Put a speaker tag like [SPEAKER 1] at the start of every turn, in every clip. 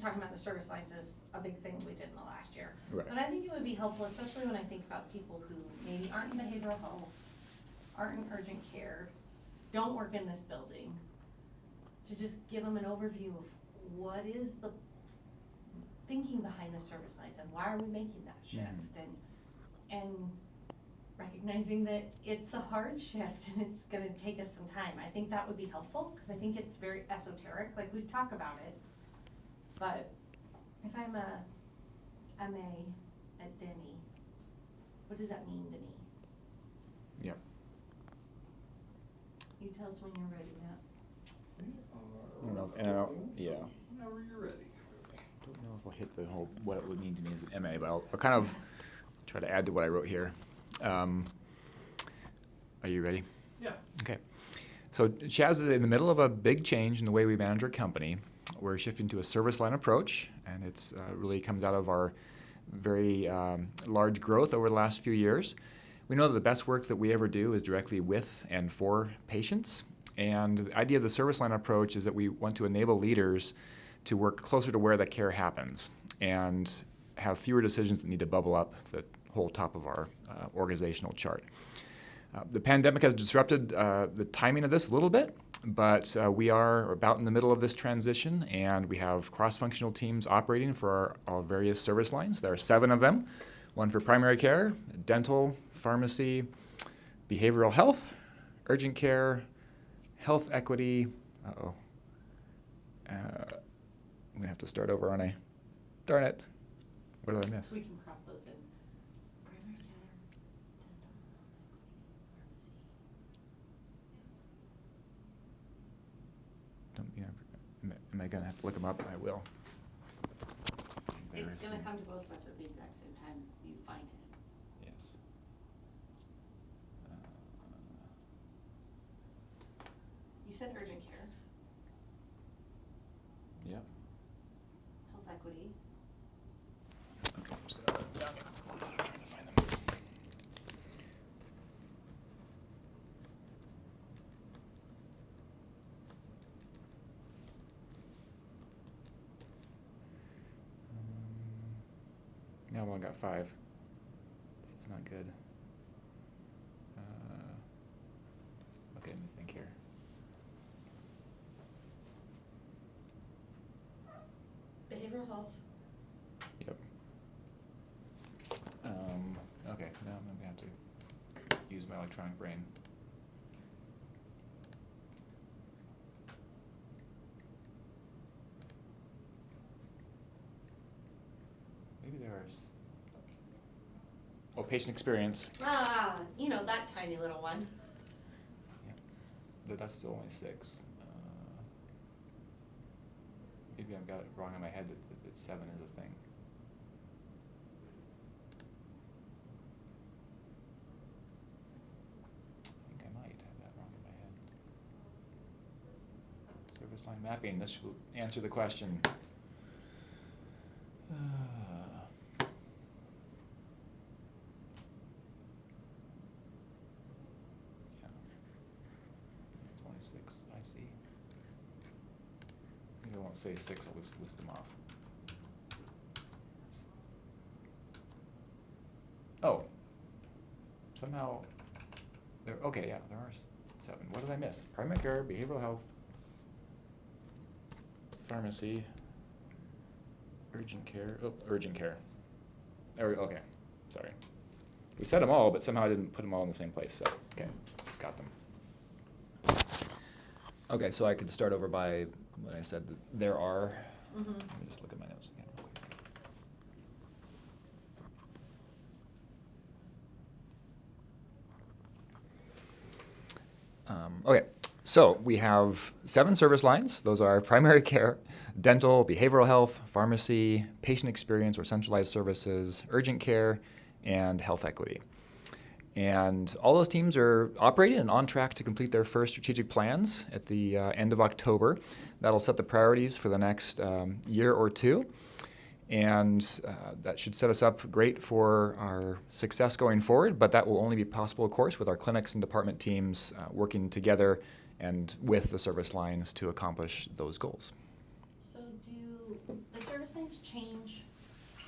[SPEAKER 1] talking about the service lines is a big thing we did in the last year.
[SPEAKER 2] Right.
[SPEAKER 1] But I think it would be helpful, especially when I think about people who maybe aren't in behavioral health, aren't in urgent care, don't work in this building, to just give them an overview of what is the thinking behind the service lines and why are we making that shift, and recognizing that it's a hard shift and it's gonna take us some time. I think that would be helpful, because I think it's very esoteric, like we talk about it, but if I'm a MA at Denny, what does that mean to me?
[SPEAKER 2] Yep.
[SPEAKER 1] You tell us when you're ready, Matt.
[SPEAKER 2] Yeah.
[SPEAKER 3] Whenever you're ready.
[SPEAKER 2] Don't know if I'll hit the whole what it would mean to me as an MA, but I'll kind of try to add to what I wrote here. Are you ready?
[SPEAKER 3] Yeah.
[SPEAKER 2] Okay. So Chaz is in the middle of a big change in the way we manage our company. We're shifting to a service line approach, and it's really comes out of our very large growth over the last few years. We know that the best work that we ever do is directly with and for patients. And the idea of the service line approach is that we want to enable leaders to work closer to where that care happens and have fewer decisions that need to bubble up the whole top of our organizational chart. The pandemic has disrupted the timing of this a little bit, but we are about in the middle of this transition, and we have cross-functional teams operating for our various service lines. There are 7 of them, one for primary care, dental, pharmacy, behavioral health, urgent care, health equity. I'm gonna have to start over, aren't I? Darn it. What did I miss?
[SPEAKER 1] We can crop those in. Primary care, dental,
[SPEAKER 2] Don't, am I gonna have to look them up? I will.
[SPEAKER 1] it's gonna come to both of us at the exact same time you find it.
[SPEAKER 2] Yes.
[SPEAKER 1] You said urgent care,
[SPEAKER 2] Yep.
[SPEAKER 1] health equity.
[SPEAKER 2] Okay. I'm just gonna write them down. I'm trying to find them. Now I've only got 5. This is not good. Okay, let me think here.
[SPEAKER 1] Behavioral health.
[SPEAKER 2] Yep. Okay, now I'm gonna have to use my electronic brain. Maybe there's. Oh, patient experience.
[SPEAKER 1] You know, that tiny little one.
[SPEAKER 2] Yeah. But that's still only 6. Maybe I've got it wrong in my head that 7 is a thing. I think I might have that wrong in my head. Service line mapping, this will answer the question. Yeah. It's only 6, I see. Maybe I won't say 6, I'll just list them off. Oh, somehow, there are 7. What did I miss? Primary care, behavioral health, pharmacy, urgent care, okay, sorry. We said them all, but somehow I didn't put them all in the same place, so, okay, got them. Okay, so I could start over by what I said, that there are,
[SPEAKER 1] Mm-hmm.
[SPEAKER 2] let me just look at my notes again real quick. Okay, so we have 7 service lines. Those are primary care, dental, behavioral health, pharmacy, patient experience or centralized services, urgent care, and health equity. And all those teams are operating and on track to complete their first strategic plans at the end of October. That'll set the priorities for the next year or 2. And that should set us up great for our success going forward, but that will only be possible, of course, with our clinics and department teams working together and with the service lines to accomplish those goals.
[SPEAKER 1] So do the service lines change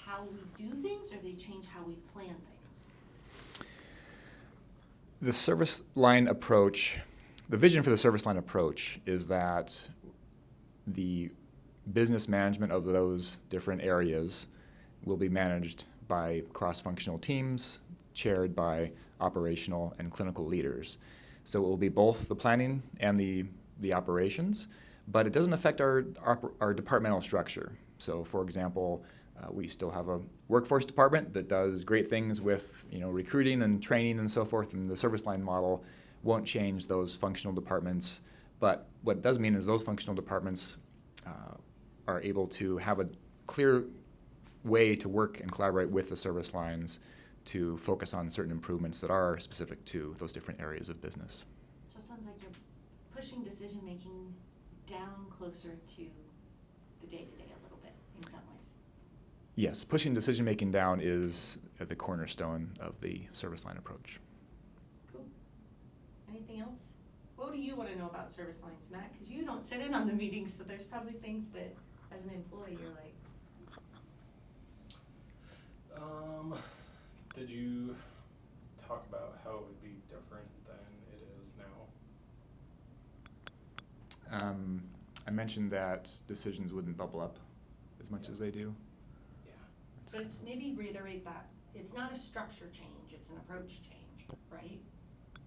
[SPEAKER 1] how we do things, or they change how we plan things?
[SPEAKER 2] The service line approach, the vision for the service line approach is that the business management of those different areas will be managed by cross-functional teams chaired by operational and clinical leaders. So it will be both the planning and the operations, but it doesn't affect our departmental structure. So for example, we still have a workforce department that does great things with recruiting and training and so forth, and the service line model won't change those functional departments. But what it does mean is those functional departments are able to have a clear way to work and collaborate with the service lines to focus on certain improvements that are specific to those different areas of business.
[SPEAKER 1] So it sounds like you're pushing decision-making down closer to the day-to-day a little bit in some ways.
[SPEAKER 2] Yes, pushing decision-making down is at the cornerstone of the service line approach.
[SPEAKER 1] Cool. Anything else? What do you want to know about service lines, Matt? Because you don't sit in on the meetings, so there's probably things that, as an employee, you're like,
[SPEAKER 3] did you talk about how it would be different than it is now?
[SPEAKER 2] I mentioned that decisions wouldn't bubble up as much as they do.
[SPEAKER 3] Yeah.
[SPEAKER 1] but it's maybe reiterate that it's not a structure change, it's an approach change, right?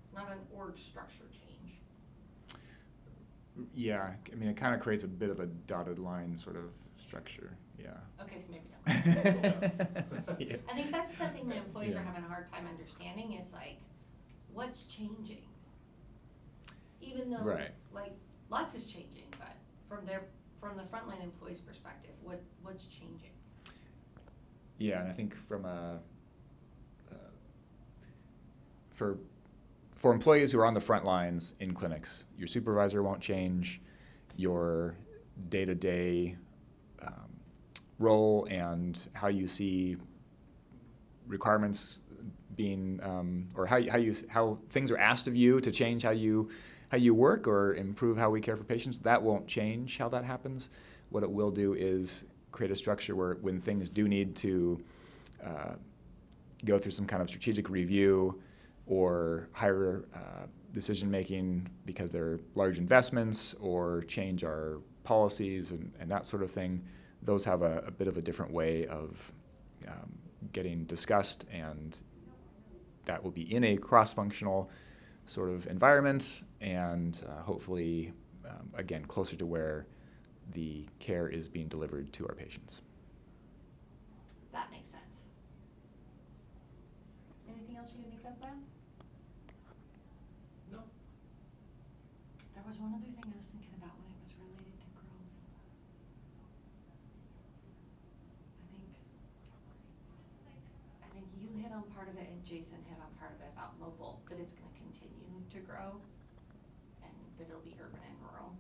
[SPEAKER 1] It's not an org structure change.
[SPEAKER 2] Yeah, I mean, it kind of creates a bit of a dotted line sort of structure, yeah.
[SPEAKER 1] Okay, so maybe don't.
[SPEAKER 2] Yeah.
[SPEAKER 1] I think that's the thing that employees
[SPEAKER 2] Yeah.
[SPEAKER 1] are having a hard time understanding is like, what's changing? Even though,
[SPEAKER 2] Right.
[SPEAKER 1] like, lots is changing, but from the frontline employee's perspective, what's changing?
[SPEAKER 2] Yeah, and I think from a for employees who are on the front lines in clinics, your supervisor won't change, your day-to-day role and how you see requirements being, or how things are asked of you to change how you work or improve how we care for patients. That won't change how that happens. What it will do is create a structure where when things do need to go through some kind of strategic review or higher decision making because they're large investments or change our policies and that sort of thing, those have a bit of a different way of getting discussed, and that will be in a cross-functional sort of environment and hopefully, again, closer to where the care is being delivered to our patients.
[SPEAKER 1] That makes sense. Anything else you can think of, Ben?
[SPEAKER 3] No.
[SPEAKER 1] There was one other thing I was thinking about when it was related to growth. I think you hit on part of it and Jason hit on part of it about mobile, that it's gonna continue to grow and that it'll be urban and rural.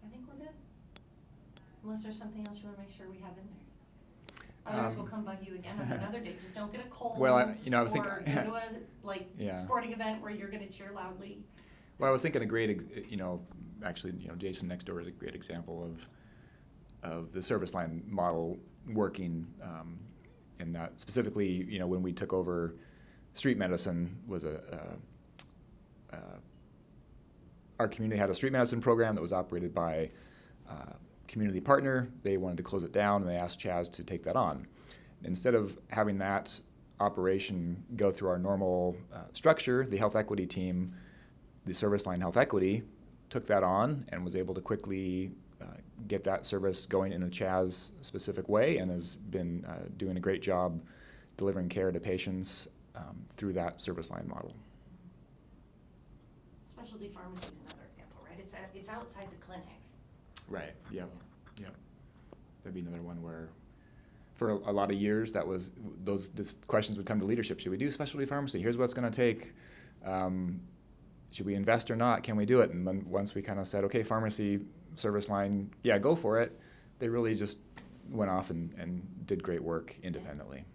[SPEAKER 1] I think we're good. Unless there's something else you wanna make sure we have in there. Otherwise, we'll come bug you again on another day. Just don't get a cold.
[SPEAKER 2] Well, I was thinking.
[SPEAKER 1] Or go to a,
[SPEAKER 2] Yeah.
[SPEAKER 1] sporting event where you're gonna cheer loudly.
[SPEAKER 2] Well, I was thinking a great, actually, Jason next door is a great example of the service line model working, in that specifically, when we took over street medicine was our community had a street medicine program that was operated by a community partner. They wanted to close it down, and they asked Chaz to take that on. Instead of having that operation go through our normal structure, the health equity team, the service line health equity, took that on and was able to quickly get that service going in a Chaz specific way, and has been doing a great job delivering care to patients through that service line model.
[SPEAKER 1] Specialty pharmacy is another example, right? It's outside the clinic.
[SPEAKER 2] Right. Yep. That'd be another one where, for a lot of years, that was these questions would come to leadership. Should we do specialty pharmacy? Here's what it's going to take. Should we invest or not? Can we do it? And then once we kind of said, okay, pharmacy service line, yeah, go for it. They really just went off and did great work independently.